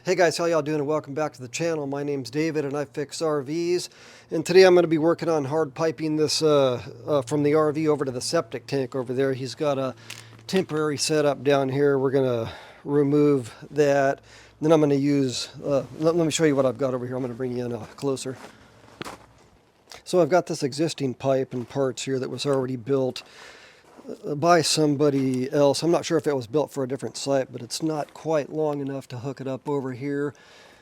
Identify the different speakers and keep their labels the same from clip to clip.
Speaker 1: Hey guys, how y'all doing and welcome back to the channel. My name's David and I fix RVs. And today I'm going to be working on hard piping this from the RV over to the septic tank over there. He's got a temporary setup down here. We're going to remove that. Then I'm going to use, let me show you what I've got over here. I'm going to bring you in closer. So I've got this existing pipe and parts here that was already built by somebody else. I'm not sure if it was built for a different site, but it's not quite long enough to hook it up over here.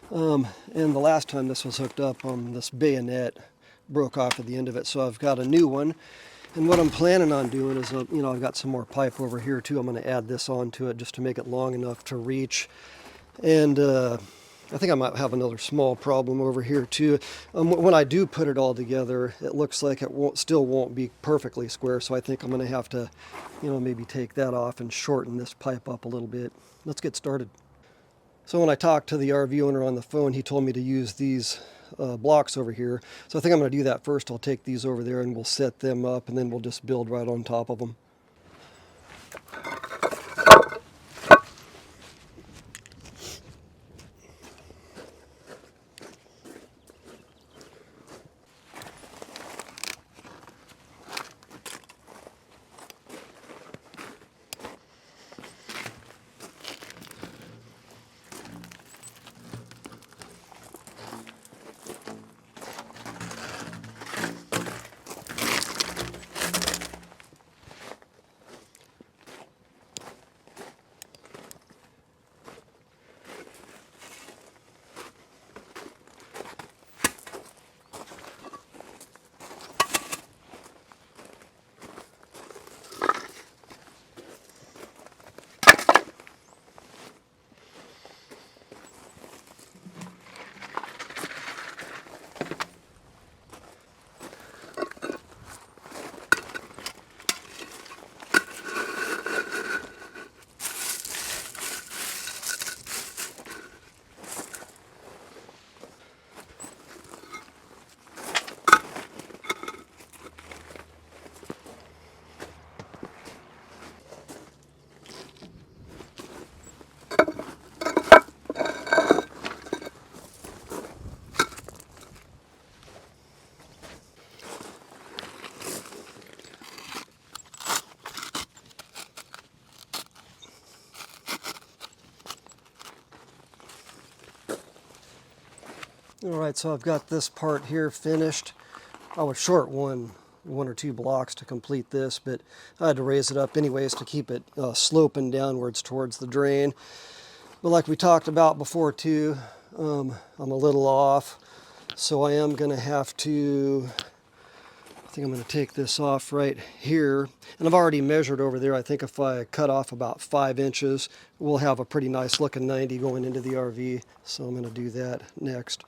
Speaker 1: And the last time this was hooked up, this bayonet broke off at the end of it, so I've got a new one. And what I'm planning on doing is, I've got some more pipe over here too. I'm going to add this onto it just to make it long enough to reach. And I think I might have another small problem over here too. When I do put it all together, it looks like it still won't be perfectly square, so I think I'm going to have to, maybe take that off and shorten this pipe up a little bit. Let's get started. So when I talked to the RV owner on the phone, he told me to use these blocks over here. So I think I'm going to do that first. I'll take these over there and we'll set them up, and then we'll just build right on top of them. Alright, so I've got this part here finished. I was short one or two blocks to complete this, but I had to raise it up anyways to keep it sloping downwards towards the drain. But like we talked about before too, I'm a little off, so I am going to have to, I think I'm going to take this off right here. And I've already measured over there. I think if I cut off about 5 inches, we'll have a pretty nice looking 90 going into the RV. So I'm going to do that next.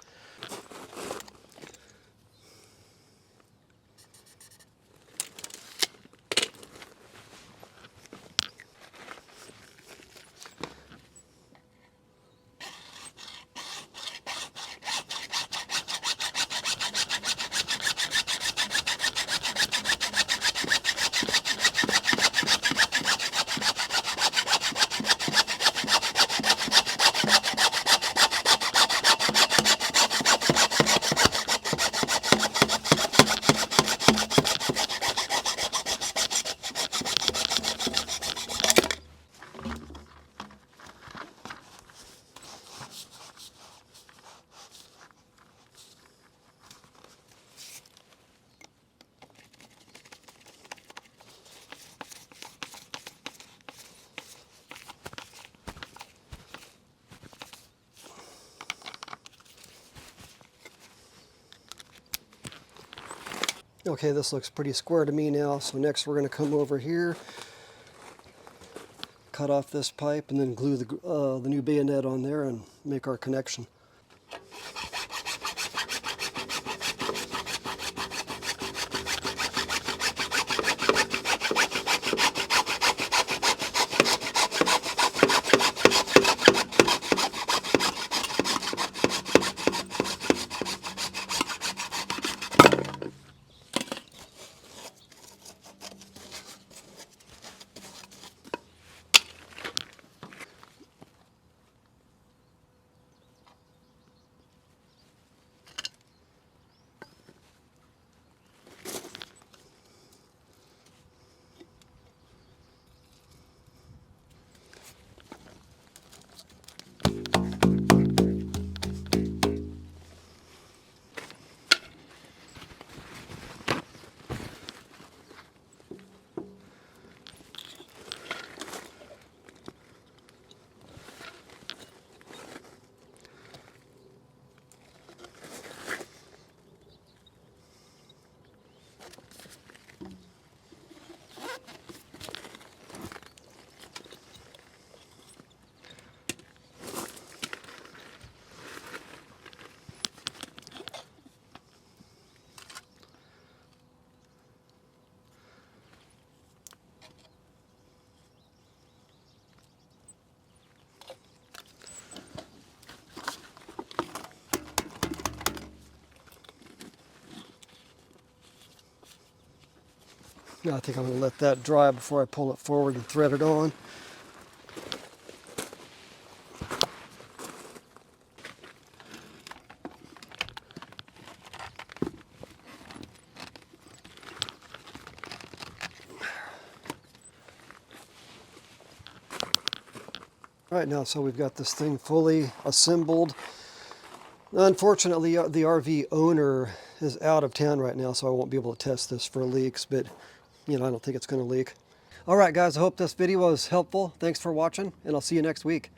Speaker 1: Okay, this looks pretty square to me now, so next we're going to come over here, cut off this pipe, and then glue the new bayonet on there and make our connection. I think I'm going to let that dry before I pull it forward and thread it on. All right, now, so we've got this thing fully assembled. Unfortunately, the RV owner is out of town right now, so I won't be able to test this for leaks, but, I don't think it's going to leak. All right, guys, I hope this video was helpful. Thanks for watching, and I'll see you next week.